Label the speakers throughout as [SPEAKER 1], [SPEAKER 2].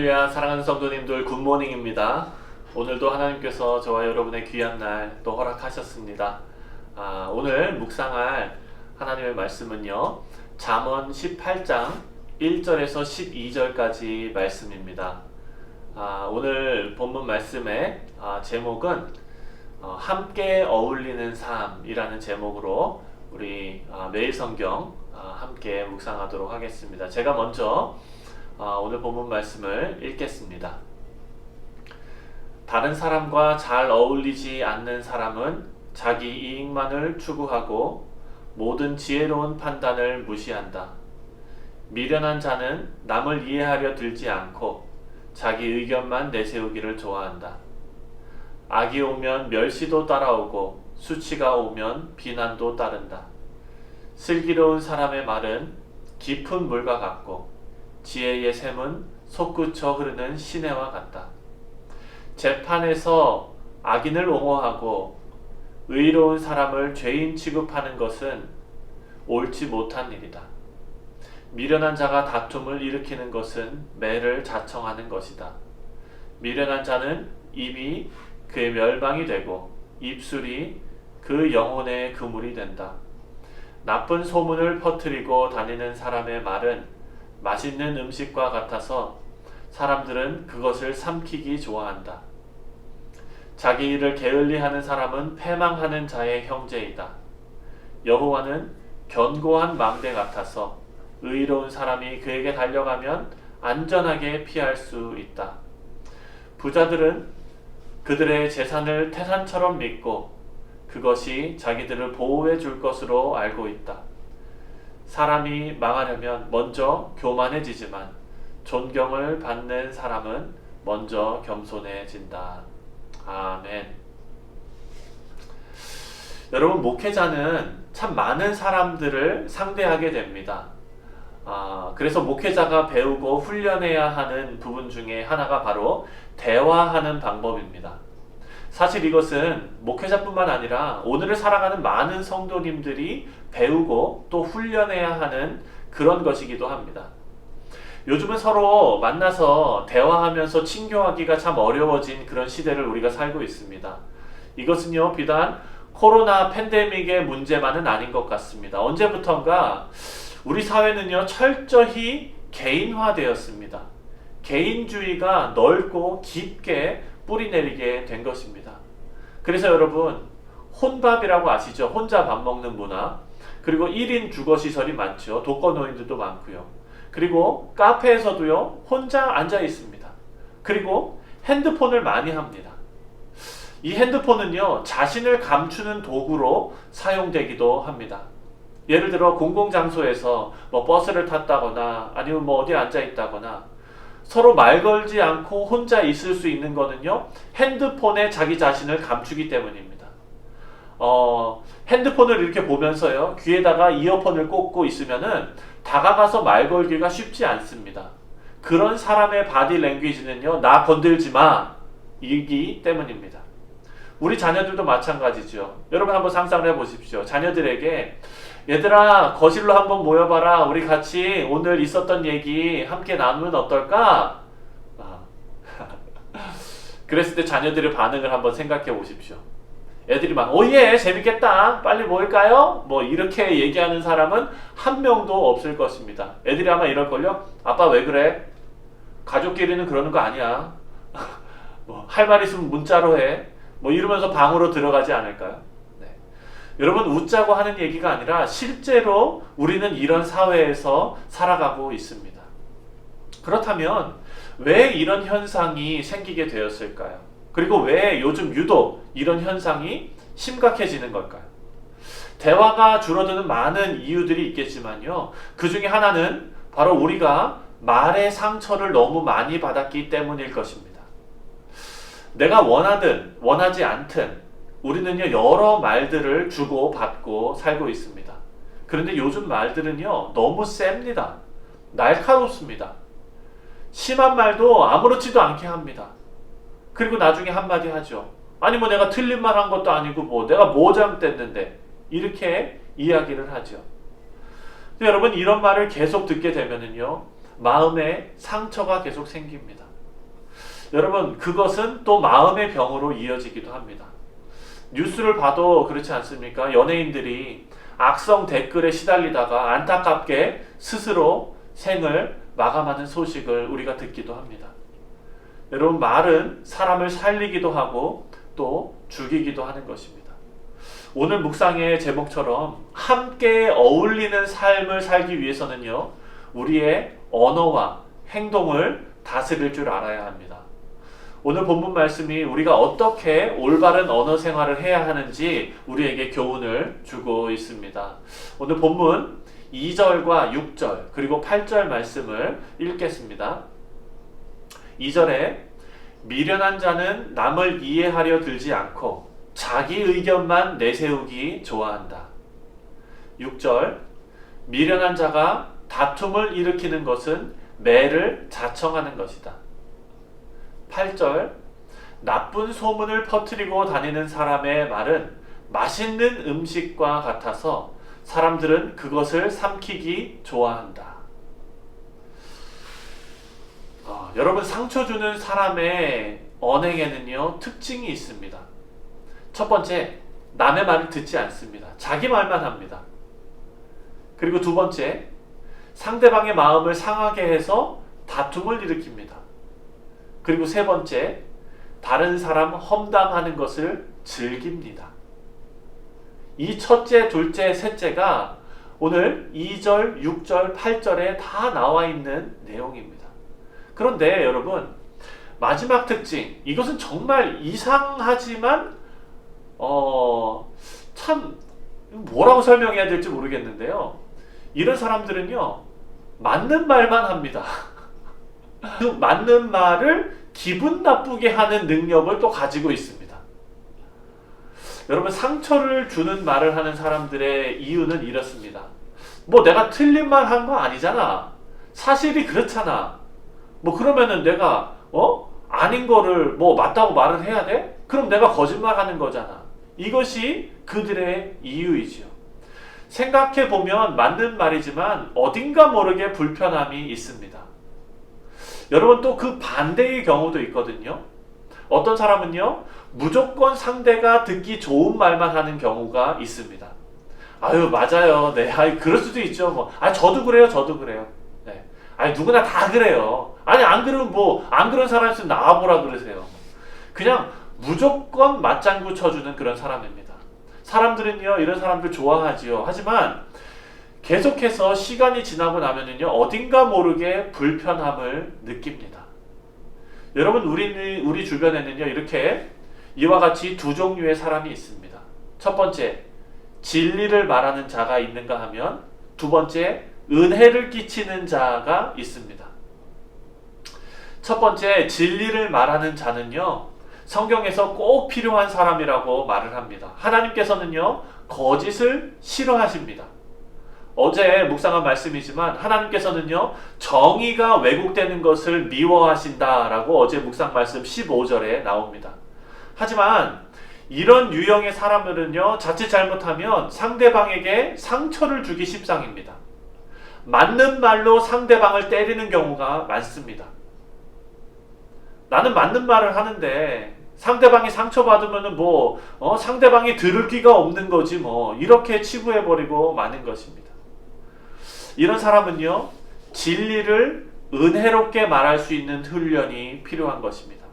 [SPEAKER 1] 할렐루야. 사랑하는 성도님들 굿모닝입니다. 오늘도 하나님께서 저와 여러분의 귀한 날 또 허락하셨습니다. 오늘 묵상할 하나님의 말씀은요, 잠언 18장 1절에서 12절까지 말씀입니다. 오늘 본문 말씀의 제목은 함께 어울리는 삶이라는 제목으로 우리 매일 성경 함께 묵상하도록 하겠습니다. 제가 먼저 오늘 본문 말씀을 읽겠습니다. 다른 사람과 잘 어울리지 않는 사람은 자기 이익만을 추구하고 모든 지혜로운 판단을 무시한다. 미련한 자는 남을 이해하려 들지 않고 자기 의견만 내세우기를 좋아한다. 악이 오면 멸시도 따라오고 수치가 오면 비난도 따른다. 슬기로운 사람의 말은 깊은 물과 같고 지혜의 샘은 솟구쳐 흐르는 시내와 같다. 재판에서 악인을 옹호하고 의로운 사람을 죄인 취급하는 것은 옳지 못한 일이다. 미련한 자가 다툼을 일으키는 것은 매를 자청하는 것이다. 미련한 자는 입이 그의 멸망이 되고 입술이 그 영혼의 그물이 된다. 나쁜 소문을 퍼뜨리고 다니는 사람의 말은 맛있는 음식과 같아서 사람들은 그것을 삼키기 좋아한다. 자기 일을 게을리하는 사람은 패망하는 자의 형제이다. 여호와는 견고한 망대 같아서 의로운 사람이 그에게 달려가면 안전하게 피할 수 있다. 부자들은 그들의 재산을 태산처럼 믿고 그것이 자기들을 보호해 줄 것으로 알고 있다. 사람이 망하려면 먼저 교만해지지만 존경을 받는 사람은 먼저 겸손해진다. 아멘. 여러분, 목회자는 참 많은 사람들을 상대하게 됩니다. 그래서 목회자가 배우고 훈련해야 하는 부분 중에 하나가 바로 대화하는 방법입니다. 사실 이것은 목회자뿐만 아니라 오늘을 살아가는 많은 성도님들이 배우고 또 훈련해야 하는 그런 것이기도 합니다. 요즘은 서로 만나서 대화하면서 친교하기가 참 어려워진 그런 시대를 우리가 살고 있습니다. 이것은요, 비단 코로나 팬데믹의 문제만은 아닌 것 같습니다. 언제부턴가 우리 사회는요, 철저히 개인화되었습니다. 개인주의가 넓고 깊게 뿌리내리게 된 것입니다. 그래서 여러분, 혼밥이라고 아시죠? 혼자 밥 먹는 문화. 그리고 1인 주거시설이 많죠. 독거노인들도 많고요. 그리고 카페에서도요, 혼자 앉아 있습니다. 그리고 핸드폰을 많이 합니다. 이 핸드폰은요, 자신을 감추는 도구로 사용되기도 합니다. 예를 들어 공공장소에서 버스를 탔다거나 아니면 어디 앉아 있다거나 서로 말 걸지 않고 혼자 있을 수 있는 거는요, 핸드폰에 자기 자신을 감추기 때문입니다. 핸드폰을 이렇게 보면서요, 귀에다가 이어폰을 꽂고 있으면은 다가가서 말 걸기가 쉽지 않습니다. 그런 사람의 바디 랭귀지는요, 나 건들지 마 이기 때문입니다. 우리 자녀들도 마찬가지죠. 여러분 한번 상상을 해보십시오. 자녀들에게 얘들아, 거실로 한번 모여봐라. 우리 같이 오늘 있었던 얘기 함께 나누면 어떨까? 그랬을 때 자녀들의 반응을 한번 생각해 보십시오. 애들이 막 오예 재밌겠다. 빨리 모일까요? 이렇게 얘기하는 사람은 한 명도 없을 것입니다. 애들이 아마 이럴걸요. 아빠 왜 그래? 가족끼리는 그러는 거 아니야. 할 말 있으면 문자로 해. 이러면서 방으로 들어가지 않을까요? 여러분, 웃자고 하는 얘기가 아니라 실제로 우리는 이런 사회에서 살아가고 있습니다. 그렇다면 왜 이런 현상이 생기게 되었을까요? 그리고 왜 요즘 유독 이런 현상이 심각해지는 걸까요? 대화가 줄어드는 많은 이유들이 있겠지만요, 그 중에 하나는 바로 우리가 말의 상처를 너무 많이 받았기 때문일 것입니다. 내가 원하든 원하지 않든 우리는요, 여러 말들을 주고 받고 살고 있습니다. 그런데 요즘 말들은요, 너무 셉니다. 날카롭습니다. 심한 말도 아무렇지도 않게 합니다. 그리고 나중에 한마디 하죠. 아니 내가 틀린 말 한 것도 아니고 내가 뭐 잘못했는데, 이렇게 이야기를 하죠. 여러분, 이런 말을 계속 듣게 되면은요, 마음에 상처가 계속 생깁니다. 여러분, 그것은 또 마음의 병으로 이어지기도 합니다. 뉴스를 봐도 그렇지 않습니까? 연예인들이 악성 댓글에 시달리다가 안타깝게 스스로 생을 마감하는 소식을 우리가 듣기도 합니다. 여러분, 말은 사람을 살리기도 하고 또 죽이기도 하는 것입니다. 오늘 묵상의 제목처럼 함께 어울리는 삶을 살기 위해서는요, 우리의 언어와 행동을 다스릴 줄 알아야 합니다. 오늘 본문 말씀이 우리가 어떻게 올바른 언어 생활을 해야 하는지 우리에게 교훈을 주고 있습니다. 오늘 본문 2절과 6절 그리고 8절 말씀을 읽겠습니다. 2절에 미련한 자는 남을 이해하려 들지 않고 자기 의견만 내세우기 좋아한다. 6절 미련한 자가 다툼을 일으키는 것은 매를 자청하는 것이다. 8절 나쁜 소문을 퍼뜨리고 다니는 사람의 말은 맛있는 음식과 같아서 사람들은 그것을 삼키기 좋아한다. 여러분, 상처 주는 사람의 언행에는요 특징이 있습니다. 첫 번째, 남의 말을 듣지 않습니다. 자기 말만 합니다. 그리고 두 번째, 상대방의 마음을 상하게 해서 다툼을 일으킵니다. 그리고 세 번째, 다른 사람 험담하는 것을 즐깁니다. 이 첫째, 둘째, 셋째가 오늘 2절, 6절, 8절에 다 나와 있는 내용입니다. 그런데 여러분, 마지막 특징, 이것은 정말 이상하지만 참 뭐라고 설명해야 될지 모르겠는데요. 이런 사람들은요, 맞는 말만 합니다. 그 맞는 말을 기분 나쁘게 하는 능력을 또 가지고 있습니다. 여러분, 상처를 주는 말을 하는 사람들의 이유는 이렇습니다. 뭐 내가 틀린 말 한 거 아니잖아. 사실이 그렇잖아. 뭐 그러면은 내가 아닌 거를 뭐 맞다고 말을 해야 돼? 그럼 내가 거짓말 하는 거잖아. 이것이 그들의 이유이지요. 생각해 보면 맞는 말이지만 어딘가 모르게 불편함이 있습니다. 여러분, 또 그 반대의 경우도 있거든요. 어떤 사람은요, 무조건 상대가 듣기 좋은 말만 하는 경우가 있습니다. 아유, 맞아요. 네, 그럴 수도 있죠. 뭐, 저도 그래요. 저도 그래요. 네. 누구나 다 그래요. 안 그러면 안 그런 사람 있으면 나와보라 그러세요. 그냥 무조건 맞장구 쳐주는 그런 사람입니다. 사람들은요, 이런 사람들 좋아하지요. 하지만 계속해서 시간이 지나고 나면은요, 어딘가 모르게 불편함을 느낍니다. 여러분, 우리 주변에는요, 이렇게 이와 같이 두 종류의 사람이 있습니다. 첫 번째, 진리를 말하는 자가 있는가 하면, 두 번째, 은혜를 끼치는 자가 있습니다. 첫 번째, 진리를 말하는 자는요, 성경에서 꼭 필요한 사람이라고 말을 합니다. 하나님께서는요, 거짓을 싫어하십니다. 어제 묵상한 말씀이지만 하나님께서는요, 정의가 왜곡되는 것을 미워하신다라고 어제 묵상 말씀 15절에 나옵니다. 하지만 이런 유형의 사람들은요, 자칫 잘못하면 상대방에게 상처를 주기 십상입니다. 맞는 말로 상대방을 때리는 경우가 많습니다. 나는 맞는 말을 하는데 상대방이 상처받으면은 상대방이 들을 기가 없는 거지 이렇게 치부해버리고 마는 것입니다. 이런 사람은요, 진리를 은혜롭게 말할 수 있는 훈련이 필요한 것입니다.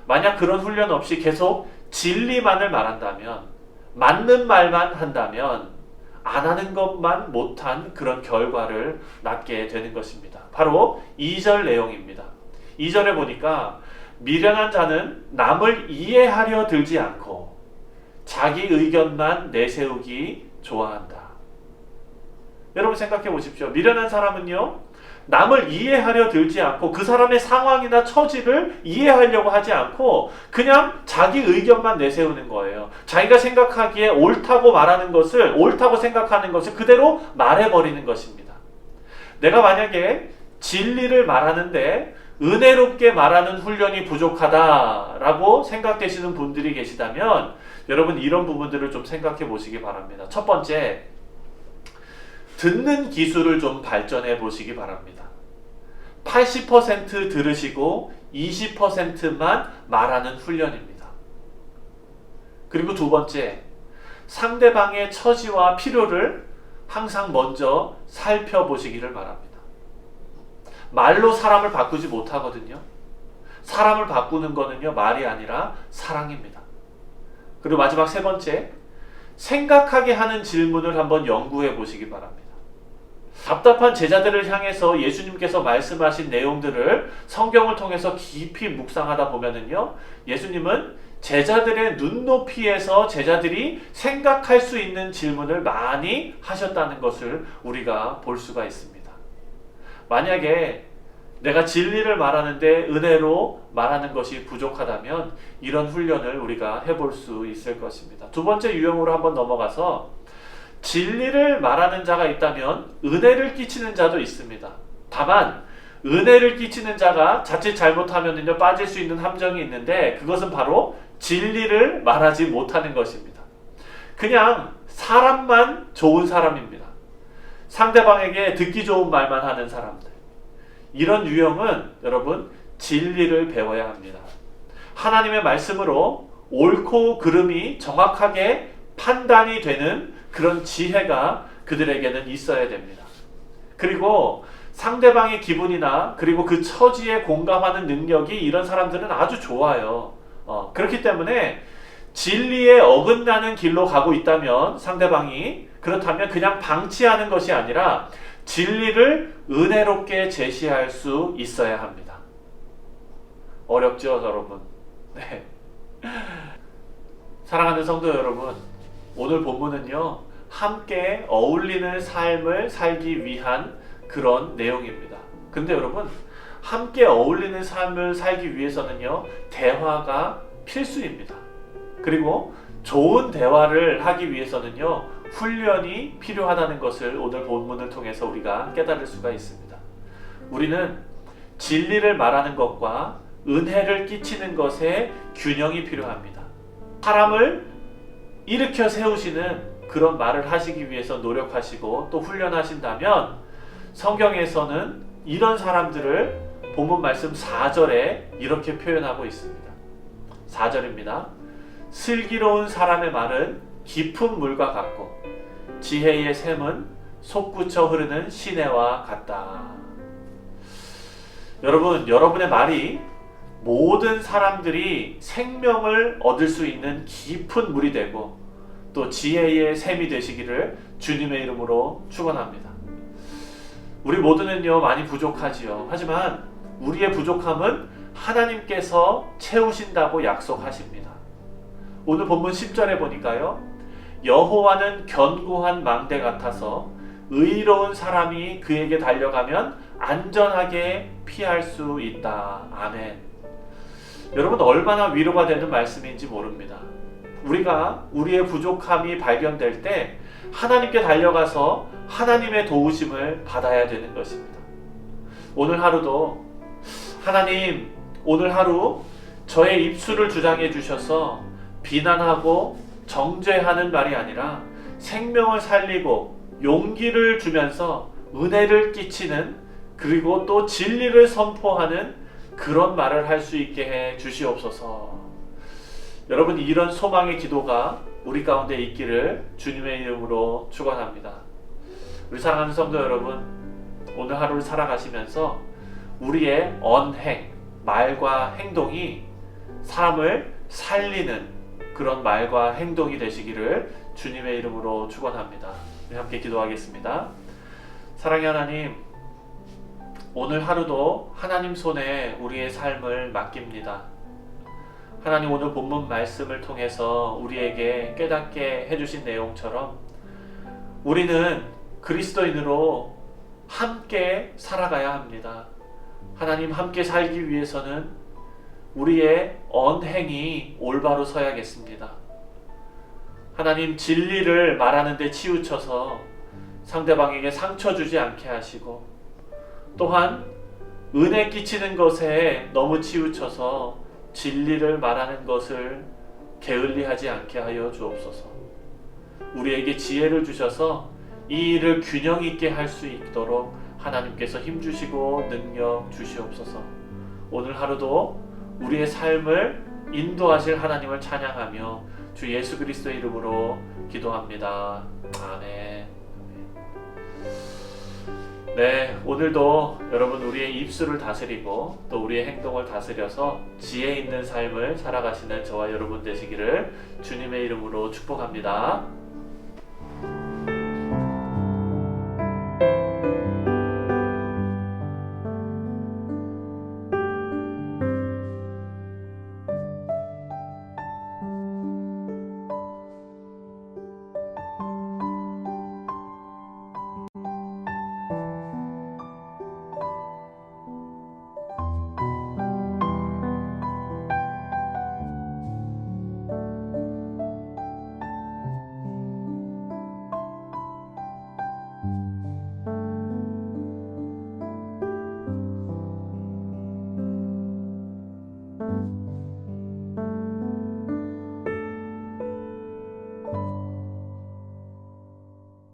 [SPEAKER 1] 만약 그런 훈련 없이 계속 진리만을 말한다면, 맞는 말만 한다면 안 하는 것만 못한 그런 결과를 낳게 되는 것입니다. 바로 2절 내용입니다. 2절에 보니까 미련한 자는 남을 이해하려 들지 않고 자기 의견만 내세우기 좋아한다. 여러분, 생각해 보십시오. 미련한 사람은요, 남을 이해하려 들지 않고 그 사람의 상황이나 처지를 이해하려고 하지 않고 그냥 자기 의견만 내세우는 거예요. 자기가 생각하기에 옳다고 생각하는 것을 그대로 말해버리는 것입니다. 내가 만약에 진리를 말하는데 은혜롭게 말하는 훈련이 부족하다라고 생각되시는 분들이 계시다면 여러분, 이런 부분들을 좀 생각해 보시기 바랍니다. 첫 번째, 듣는 기술을 좀 발전해 보시기 바랍니다. 80% 들으시고 20%만 말하는 훈련입니다. 그리고 두 번째, 상대방의 처지와 필요를 항상 먼저 살펴보시기를 바랍니다. 말로 사람을 바꾸지 못하거든요. 사람을 바꾸는 거는요, 말이 아니라 사랑입니다. 그리고 마지막 세 번째, 생각하게 하는 질문을 한번 연구해 보시기 바랍니다. 답답한 제자들을 향해서 예수님께서 말씀하신 내용들을 성경을 통해서 깊이 묵상하다 보면은요, 예수님은 제자들의 눈높이에서 제자들이 생각할 수 있는 질문을 많이 하셨다는 것을 우리가 볼 수가 있습니다. 만약에 내가 진리를 말하는데 은혜로 말하는 것이 부족하다면 이런 훈련을 우리가 해볼 수 있을 것입니다. 두 번째 유형으로 한번 넘어가서, 진리를 말하는 자가 있다면 은혜를 끼치는 자도 있습니다. 다만 은혜를 끼치는 자가 자칫 잘못하면요, 빠질 수 있는 함정이 있는데, 그것은 바로 진리를 말하지 못하는 것입니다. 그냥 사람만 좋은 사람입니다. 상대방에게 듣기 좋은 말만 하는 사람들. 이런 유형은 여러분, 진리를 배워야 합니다. 하나님의 말씀으로 옳고 그름이 정확하게 판단이 되는 그런 지혜가 그들에게는 있어야 됩니다. 그리고 상대방의 기분이나 그리고 그 처지에 공감하는 능력이 이런 사람들은 아주 좋아요. 그렇기 때문에 진리에 어긋나는 길로 가고 있다면 상대방이, 그렇다면 그냥 방치하는 것이 아니라 진리를 은혜롭게 제시할 수 있어야 합니다. 어렵죠, 여러분? 네. 사랑하는 성도 여러분, 오늘 본문은요, 함께 어울리는 삶을 살기 위한 그런 내용입니다. 근데 여러분, 함께 어울리는 삶을 살기 위해서는요, 대화가 필수입니다. 그리고 좋은 대화를 하기 위해서는요, 훈련이 필요하다는 것을 오늘 본문을 통해서 우리가 깨달을 수가 있습니다. 우리는 진리를 말하는 것과 은혜를 끼치는 것에 균형이 필요합니다. 사람을 일으켜 세우시는 그런 말을 하시기 위해서 노력하시고 또 훈련하신다면, 성경에서는 이런 사람들을 본문 말씀 4절에 이렇게 표현하고 있습니다. 4절입니다. 슬기로운 사람의 말은 깊은 물과 같고 지혜의 샘은 솟구쳐 흐르는 시내와 같다. 여러분, 여러분의 말이 모든 사람들이 생명을 얻을 수 있는 깊은 물이 되고 또 지혜의 샘이 되시기를 주님의 이름으로 축원합니다. 우리 모두는요, 많이 부족하지요. 하지만 우리의 부족함은 하나님께서 채우신다고 약속하십니다. 오늘 본문 10절에 보니까요, 여호와는 견고한 망대 같아서 의로운 사람이 그에게 달려가면 안전하게 피할 수 있다. 아멘. 여러분, 얼마나 위로가 되는 말씀인지 모릅니다. 우리가 우리의 부족함이 발견될 때 하나님께 달려가서 하나님의 도우심을 받아야 되는 것입니다. 오늘 하루도 하나님, 오늘 하루 저의 입술을 주장해 주셔서 비난하고 정죄하는 말이 아니라 생명을 살리고 용기를 주면서 은혜를 끼치는, 그리고 또 진리를 선포하는 그런 말을 할 수 있게 해 주시옵소서. 여러분, 이런 소망의 기도가 우리 가운데 있기를 주님의 이름으로 축원합니다. 우리 사랑하는 성도 여러분, 오늘 하루를 살아가시면서 우리의 언행, 말과 행동이 사람을 살리는 그런 말과 행동이 되시기를 주님의 이름으로 축원합니다. 우리 함께 기도하겠습니다. 사랑의 하나님, 오늘 하루도 하나님 손에 우리의 삶을 맡깁니다. 하나님, 오늘 본문 말씀을 통해서 우리에게 깨닫게 해주신 내용처럼 우리는 그리스도인으로 함께 살아가야 합니다. 하나님, 함께 살기 위해서는 우리의 언행이 올바로 서야겠습니다. 하나님, 진리를 말하는 데 치우쳐서 상대방에게 상처 주지 않게 하시고, 또한 은혜 끼치는 것에 너무 치우쳐서 진리를 말하는 것을 게을리하지 않게 하여 주옵소서. 우리에게 지혜를 주셔서 이 일을 균형 있게 할 수 있도록 하나님께서 힘주시고 능력 주시옵소서. 오늘 하루도 우리의 삶을 인도하실 하나님을 찬양하며 주 예수 그리스도의 이름으로 기도합니다. 아멘. 네, 오늘도 여러분 우리의 입술을 다스리고 또 우리의 행동을 다스려서 지혜 있는 삶을 살아가시는 저와 여러분 되시기를 주님의 이름으로 축복합니다.